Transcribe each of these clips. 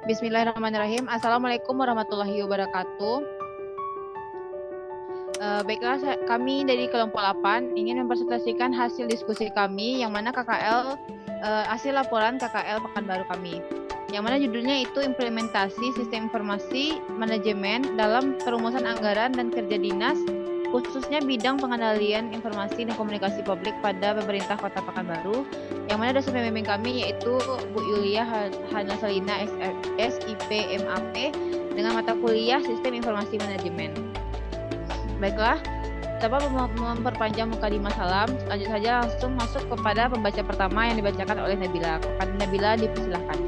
Bismillahirrahmanirrahim. Assalamualaikum warahmatullahi wabarakatuh. Baiklah, kami dari kelompok 8 ingin mempresentasikan hasil diskusi kami yang mana hasil laporan KKL Pekanbaru kami. Yang mana judulnya itu implementasi sistem informasi manajemen dalam perumusan anggaran dan kerja dinas, khususnya bidang pengendalian informasi dan komunikasi publik pada pemerintah Kota Pekanbaru. Yang mana dosen pembimbing kami yaitu Bu Yulia Hana Salina SIP MAP dengan mata kuliah Sistem Informasi Manajemen. Baiklah, tanpa memperpanjang mukadimah salam, lanjut saja langsung masuk kepada pembaca pertama yang dibacakan oleh Nabila. Kepada Nabila dipersilahkan.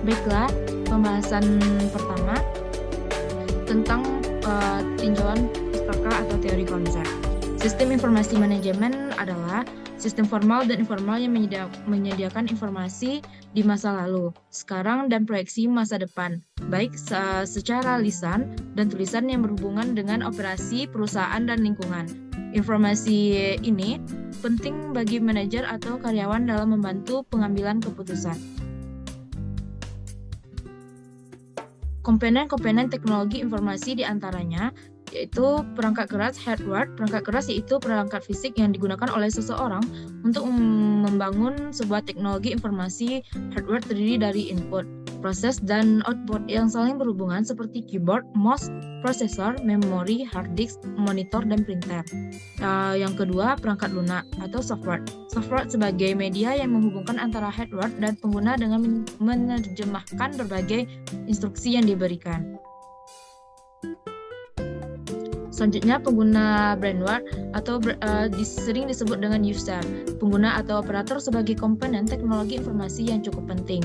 Baiklah, pembahasan pertama tentang tinjauan pustaka atau teori konsep. Sistem informasi manajemen adalah sistem formal dan informal yang menyediakan informasi di masa lalu, sekarang, dan proyeksi masa depan, baik secara lisan dan tulisan yang berhubungan dengan operasi perusahaan dan lingkungan. Informasi ini penting bagi manajer atau karyawan dalam membantu pengambilan keputusan. Komponen-komponen teknologi informasi diantaranya yaitu perangkat keras hardware. Perangkat keras yaitu perangkat fisik yang digunakan oleh seseorang untuk membangun sebuah teknologi informasi. Hardware terdiri dari input, proses, dan output yang saling berhubungan seperti keyboard, mouse, prosesor, memori, hard disk, monitor, dan printer. Yang kedua, perangkat lunak atau software. Software sebagai media yang menghubungkan antara hardware dan pengguna dengan menerjemahkan berbagai instruksi yang diberikan. Selanjutnya, pengguna brainware atau sering disebut dengan user, pengguna atau operator sebagai komponen teknologi informasi yang cukup penting.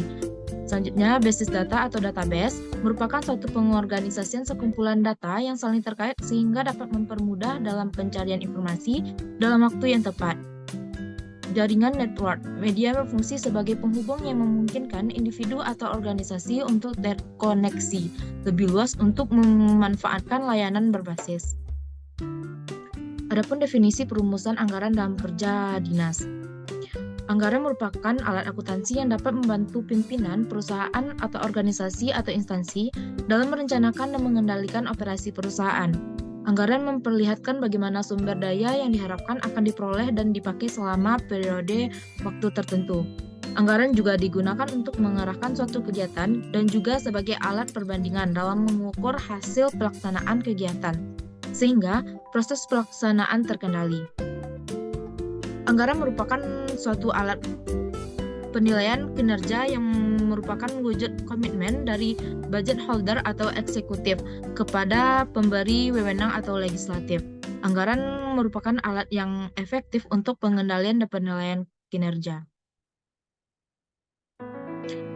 Selanjutnya, basis data atau database merupakan suatu pengorganisasian sekumpulan data yang saling terkait sehingga dapat mempermudah dalam pencarian informasi dalam waktu yang tepat. Jaringan network, media berfungsi sebagai penghubung yang memungkinkan individu atau organisasi untuk terkoneksi lebih luas untuk memanfaatkan layanan berbasis. Adapun definisi perumusan anggaran dalam kerja dinas. Anggaran merupakan alat akuntansi yang dapat membantu pimpinan, perusahaan, atau organisasi atau instansi dalam merencanakan dan mengendalikan operasi perusahaan. Anggaran memperlihatkan bagaimana sumber daya yang diharapkan akan diperoleh dan dipakai selama periode waktu tertentu. Anggaran juga digunakan untuk mengarahkan suatu kegiatan dan juga sebagai alat perbandingan dalam mengukur hasil pelaksanaan kegiatan, sehingga proses pelaksanaan terkendali. Anggaran merupakan suatu alat penilaian kinerja yang merupakan wujud komitmen dari budget holder atau eksekutif kepada pemberi wewenang atau legislatif. Anggaran merupakan alat yang efektif untuk pengendalian dan penilaian kinerja.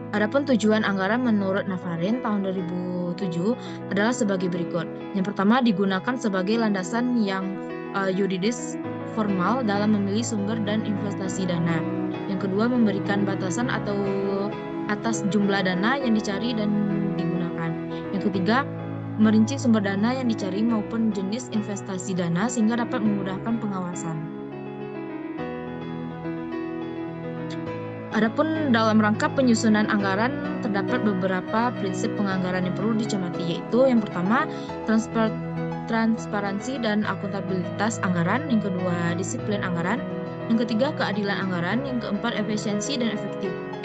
Adapun tujuan anggaran menurut Navarin tahun 2007 adalah sebagai berikut. Yang pertama, digunakan sebagai landasan yang yuridis formal dalam memilih sumber dan investasi dana. Yang kedua, memberikan batasan atau atas jumlah dana yang dicari dan digunakan. Yang ketiga, merinci sumber dana yang dicari maupun jenis investasi dana sehingga dapat memudahkan pengawasan. Adapun dalam rangka penyusunan anggaran terdapat beberapa prinsip penganggaran yang perlu dicermati, yaitu yang pertama, transparansi dan akuntabilitas anggaran. Yang kedua, disiplin anggaran. Yang ketiga, keadilan anggaran. Yang keempat, efisiensi dan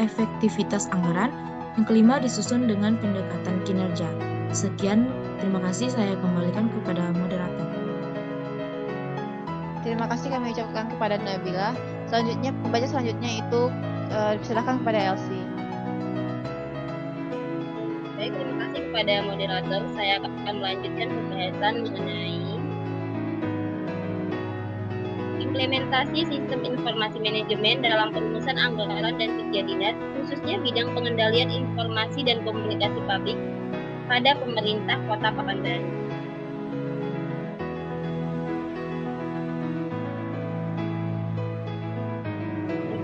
efektivitas anggaran. Yang kelima, disusun dengan pendekatan kinerja. Sekian, terima kasih. Saya kembalikan kepada moderator. Terima kasih kami ucapkan kepada Nabila. Selanjutnya, pembaca selanjutnya itu silakan kepada Elsie. Baik, terima kasih kepada moderator. Saya akan melanjutkan pembahasan mengenai implementasi sistem informasi manajemen dalam perumusan anggaran dan kerja dinas, khususnya bidang pengendalian informasi dan komunikasi publik pada pemerintah Kota Pekanbaru.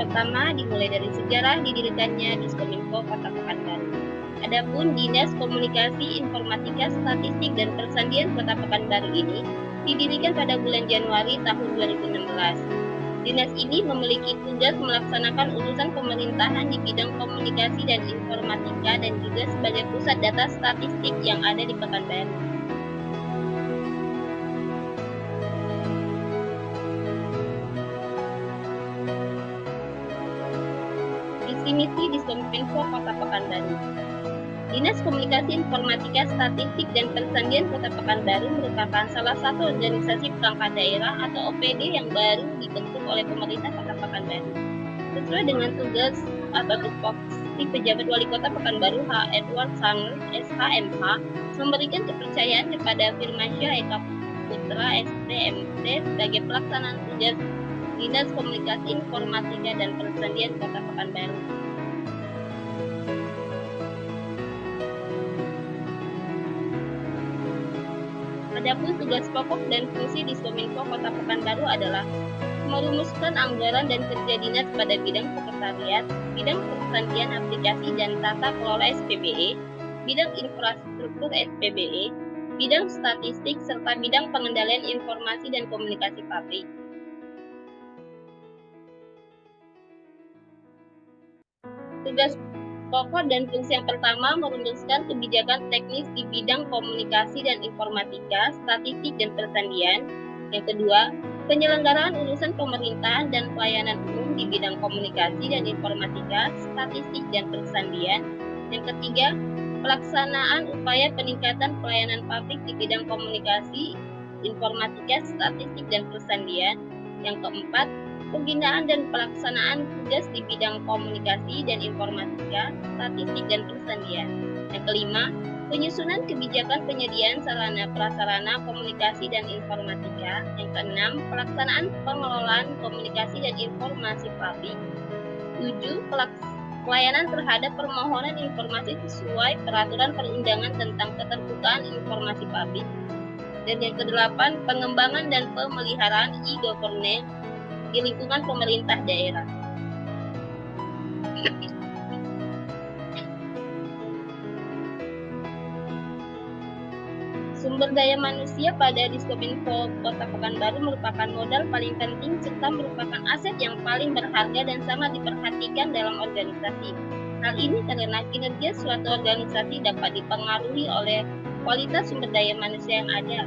pertama dimulai dari sejarah didirikannya Diskominfo Kota Pekanbaru. Adapun Dinas Komunikasi, Informatika, Statistik, dan Persandian Kota Pekanbaru ini didirikan pada bulan Januari tahun 2016. Dinas ini memiliki tugas melaksanakan urusan pemerintahan di bidang komunikasi dan informatika dan juga sebagai pusat data statistik yang ada di Pekanbaru. Visi misi Diskominfo Kota Pekanbaru. Dinas Komunikasi, Informatika, Statistik, dan Persandian Kota Pekanbaru merupakan salah satu organisasi perangkat daerah atau OPD yang baru dibentuk oleh pemerintah Kota Pekanbaru. Sesuai dengan tugas atau tupoksi pejabat wali kota Pekanbaru H. Edward Sanger, SHMH, memberikan kepercayaan kepada Firmansyah Eka Putra, SPMT, sebagai pelaksanaan tugas Dinas Komunikasi, Informatika, dan Persandian Kota Pekanbaru. Adapun tugas pokok dan fungsi Diskominfo Kota Pekanbaru adalah merumuskan anggaran dan kerja dinas pada bidang sekretariat, bidang persandian aplikasi dan tata kelola SPBE, bidang infrastruktur SPBE, bidang statistik, serta bidang pengendalian informasi dan komunikasi publik. Tugas pokok dan fungsi yang pertama merumuskan kebijakan teknis di bidang komunikasi dan informatika, statistik, dan persandian. Yang kedua, penyelenggaraan urusan pemerintahan dan pelayanan umum di bidang komunikasi dan informatika, statistik, dan persandian. Yang ketiga, pelaksanaan upaya peningkatan pelayanan publik di bidang komunikasi, informatika, statistik, dan persandian. Yang keempat, pembinaan dan pelaksanaan tugas di bidang komunikasi dan informatika, statistik, dan persandian. Yang kelima, penyusunan kebijakan penyediaan sarana prasarana komunikasi dan informatika. Yang keenam, pelaksanaan pengelolaan komunikasi dan informasi publik. 7. Pelayanan terhadap permohonan informasi sesuai peraturan perundangan tentang keterbukaan informasi publik. Dan yang kedelapan, pengembangan dan pemeliharaan e-governance di lingkungan pemerintah daerah. Sumber daya manusia pada Diskominfo Kota Pekanbaru merupakan modal paling penting serta merupakan aset yang paling berharga dan sangat diperhatikan dalam organisasi. Hal ini karena kinerja suatu organisasi dapat dipengaruhi oleh kualitas sumber daya manusia yang ada.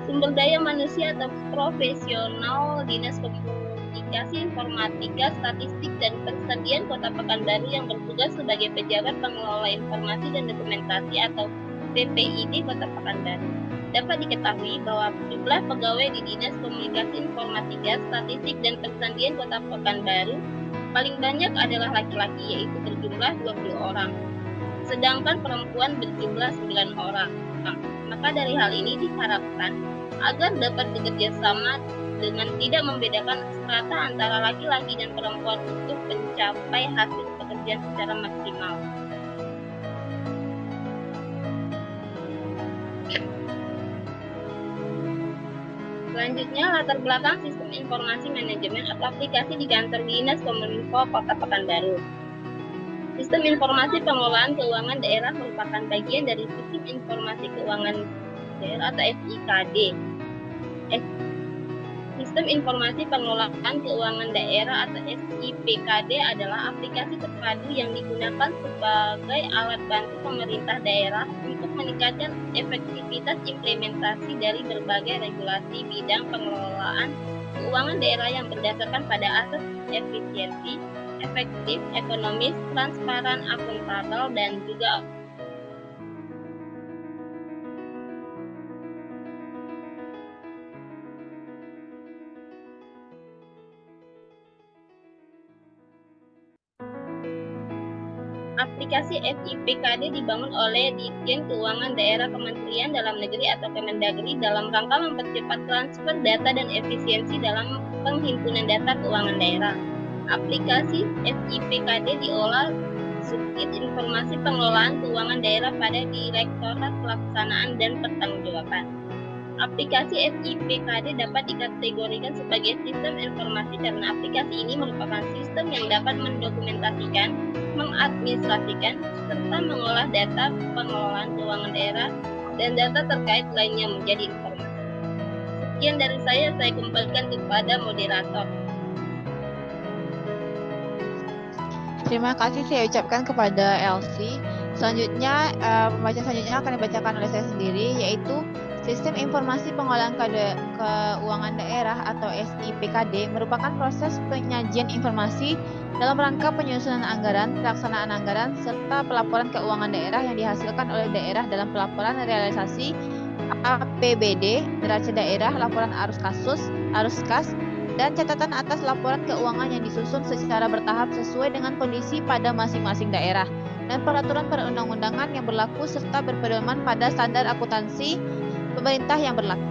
Sumber daya manusia atau profesional Dinas Komunikasi, Informatika, Statistik, dan Persandian Kota Pekanbaru yang bertugas sebagai pejabat pengelola informasi dan dokumentasi atau PPID Kota Pekanbaru. Dapat diketahui bahwa jumlah pegawai di Dinas Komunikasi, Informatika, Statistik, dan Persandian Kota Pekanbaru paling banyak adalah laki-laki, yaitu berjumlah 20 orang. Sedangkan perempuan berjumlah 9 orang. Maka dari hal ini diharapkan agar dapat bekerja sama dengan tidak membedakan strata antara laki-laki dan perempuan untuk mencapai hasil pekerjaan secara maksimal. Selanjutnya, latar belakang sistem informasi manajemen atau aplikasi di kantor Dinas Kominfo Kota Pekanbaru. Sistem informasi pengelolaan keuangan daerah merupakan bagian dari sistem informasi keuangan daerah atau SIKD. Sistem informasi pengelolaan keuangan daerah atau SIPKD adalah aplikasi terpadu yang digunakan sebagai alat bantu pemerintah daerah untuk meningkatkan efektivitas implementasi dari berbagai regulasi bidang pengelolaan keuangan daerah yang berdasarkan pada asas efisiensi, efektif, ekonomis, transparan, akuntabel, dan juga aplikasi SIPKD dibangun oleh Ditjen Keuangan Daerah Kementerian Dalam Negeri atau Kemendagri dalam rangka mempercepat transfer data dan efisiensi dalam penghimpunan data keuangan daerah. Aplikasi SIPKD diolah Subdit Informasi Pengelolaan Keuangan Daerah pada Direktorat Pelaksanaan dan Pertanggungjawaban. Aplikasi SIPKD dapat dikategorikan sebagai sistem informasi karena aplikasi ini merupakan sistem yang dapat mendokumentasikan, mengadministrasikan, serta mengolah data pengelolaan keuangan daerah dan data terkait lainnya menjadi informasi. Sekian dari saya kembalikan kepada moderator. Terima kasih saya ucapkan kepada Elsie. Selanjutnya, pembacaan selanjutnya akan dibacakan oleh saya sendiri, yaitu Sistem Informasi Pengolahan Keuangan Daerah atau SIPKD merupakan proses penyajian informasi dalam rangka penyusunan anggaran, pelaksanaan anggaran, serta pelaporan keuangan daerah yang dihasilkan oleh daerah dalam pelaporan realisasi APBD, neraca daerah, laporan arus kas, dan catatan atas laporan keuangan yang disusun secara bertahap sesuai dengan kondisi pada masing-masing daerah dan peraturan perundang-undangan yang berlaku serta berpedoman pada standar akuntansi pemerintah yang berlaku.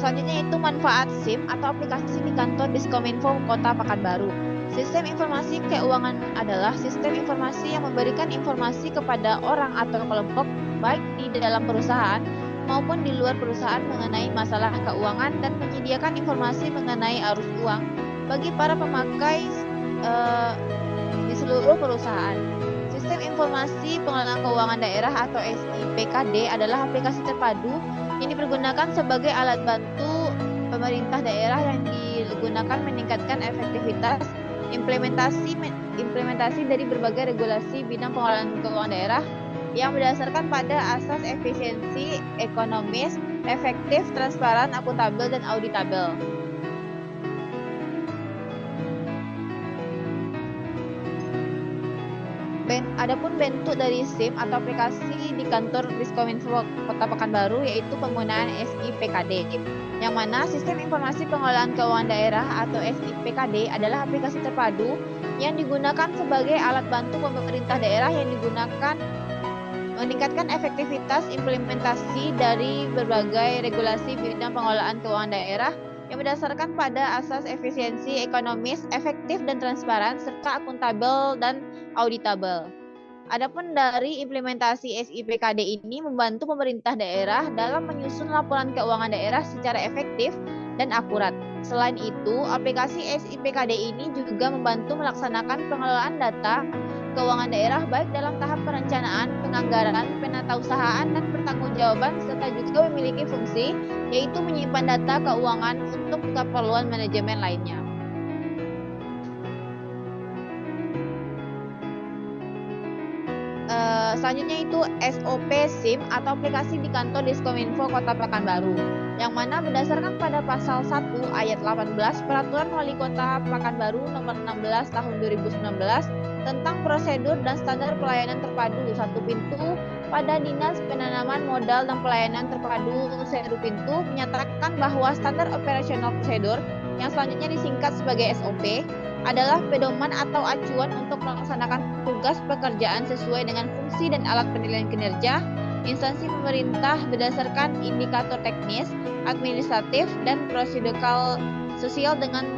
Selanjutnya itu manfaat SIM atau aplikasi di kantor Diskominfo Kota Pekanbaru. Sistem informasi keuangan adalah sistem informasi yang memberikan informasi kepada orang atau kelompok baik di dalam perusahaan maupun di luar perusahaan mengenai masalah keuangan dan menyediakan informasi mengenai arus uang bagi para pemakai di seluruh perusahaan. Sistem Informasi Pengelolaan Keuangan Daerah atau SIPKD adalah aplikasi terpadu yang dipergunakan sebagai alat bantu pemerintah daerah yang digunakan meningkatkan efektivitas implementasi dari berbagai regulasi bidang pengelolaan keuangan daerah yang berdasarkan pada asas efisiensi, ekonomis, efektif, transparan, akuntabel, dan auditabel. Adapun bentuk dari SIM atau aplikasi di kantor Diskominfo Kota Pekanbaru yaitu penggunaan SIPKD, yang mana Sistem Informasi Pengelolaan Keuangan Daerah atau SIPKD adalah aplikasi terpadu yang digunakan sebagai alat bantu pemerintah daerah yang digunakan meningkatkan efektivitas implementasi dari berbagai regulasi bidang pengelolaan keuangan daerah yang berdasarkan pada asas efisiensi, ekonomis, efektif dan transparan, serta akuntabel dan auditabel. Adapun dari implementasi SIPKD ini membantu pemerintah daerah dalam menyusun laporan keuangan daerah secara efektif dan akurat. Selain itu, aplikasi SIPKD ini juga membantu melaksanakan pengelolaan data keuangan daerah baik dalam tahap perencanaan, penganggaran, penatausahaan, dan pertanggungjawaban, serta juga memiliki fungsi yaitu menyimpan data keuangan untuk keperluan manajemen lainnya. Selanjutnya itu SOP SIM atau aplikasi di kantor Diskominfo Kota Pekanbaru, yang mana berdasarkan pada pasal 1 ayat 18 Peraturan Wali Kota Pekanbaru nomor 16 tahun 2019 tentang prosedur dan standar pelayanan terpadu satu pintu pada Dinas Penanaman Modal dan Pelayanan Terpadu Seru Pintu menyatakan bahwa standar operasional prosedur yang selanjutnya disingkat sebagai SOP adalah pedoman atau acuan untuk melaksanakan tugas pekerjaan sesuai dengan fungsi dan alat penilaian kinerja instansi pemerintah berdasarkan indikator teknis, administratif, dan prosedural sosial dengan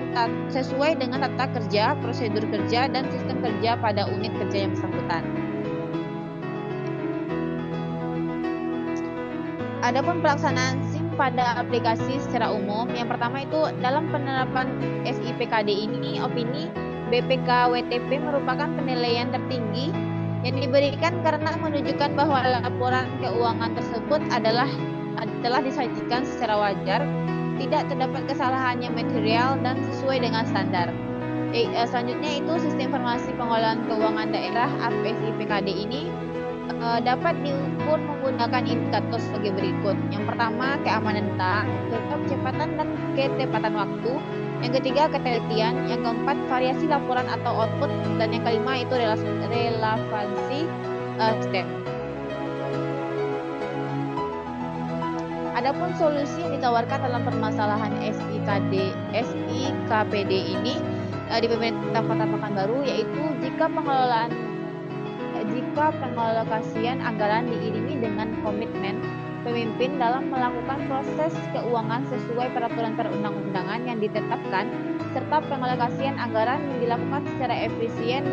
sesuai dengan tata kerja, prosedur kerja, dan sistem kerja pada unit kerja yang bersangkutan. Adapun pelaksanaan SIM pada aplikasi secara umum, yang pertama itu dalam penerapan SIPKD ini, opini BPK WTP merupakan penilaian tertinggi yang diberikan karena menunjukkan bahwa laporan keuangan tersebut telah disajikan secara wajar, tidak terdapat kesalahan yang material dan sesuai dengan standar. Selanjutnya itu sistem informasi pengelolaan keuangan daerah atau SIPKD ini dapat diukur menggunakan indikator sebagai berikut. Yang pertama, keamanan data, kedua kecepatan dan ketepatan waktu, yang ketiga ketelitian, yang keempat variasi laporan atau output, dan yang kelima itu relevansi sistem. Adapun solusi yang ditawarkan dalam permasalahan SIKPD ini di pemerintah Kota Pekanbaru yaitu jika pengalokasian anggaran diiringi dengan komitmen pemimpin dalam melakukan proses keuangan sesuai peraturan perundang-undangan yang ditetapkan, serta pengalokasian anggaran yang dilakukan secara efisien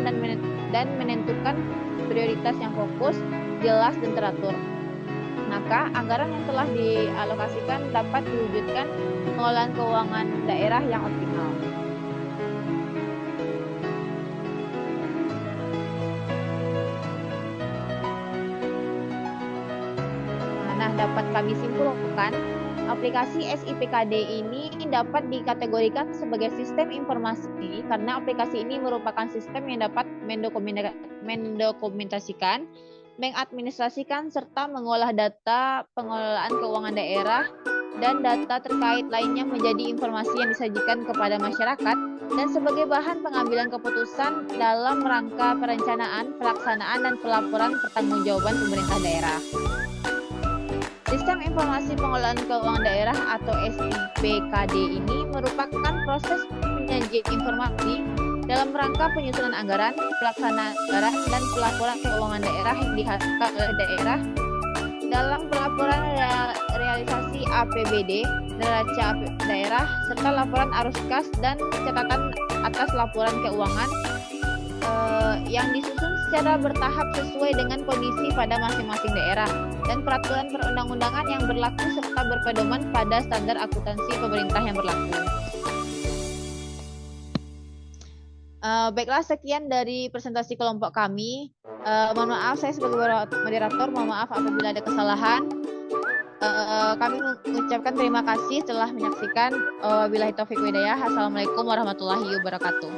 dan menentukan prioritas yang fokus, jelas, dan teratur. Maka anggaran yang telah dialokasikan dapat diwujudkan pengelolaan keuangan daerah yang optimal. Nah, dapat kami simpulkan, aplikasi SIPKD ini dapat dikategorikan sebagai sistem informasi karena aplikasi ini merupakan sistem yang dapat mendokumentasikan, mengadministrasikan, serta mengolah data pengelolaan keuangan daerah dan data terkait lainnya menjadi informasi yang disajikan kepada masyarakat dan sebagai bahan pengambilan keputusan dalam rangka perencanaan, pelaksanaan, dan pelaporan pertanggungjawaban pemerintah daerah. Sistem Informasi Pengelolaan Keuangan Daerah atau SIPKD ini merupakan proses penyajian informasi dalam rangka penyusunan anggaran, pelaksanaan anggaran, dan pelaporan keuangan daerah yang dihasilkan oleh daerah dalam pelaporan realisasi APBD, neraca daerah, serta laporan arus kas dan catatan atas laporan keuangan yang disusun secara bertahap sesuai dengan kondisi pada masing-masing daerah dan peraturan perundang-undangan yang berlaku serta berpedoman pada standar akuntansi pemerintah yang berlaku. Baiklah, sekian dari presentasi kelompok kami. Mohon maaf, saya sebagai moderator mohon maaf apabila ada kesalahan. Kami mengucapkan terima kasih telah menyaksikan. Wabillahi taufiq wal hidayah. Assalamualaikum warahmatullahi wabarakatuh.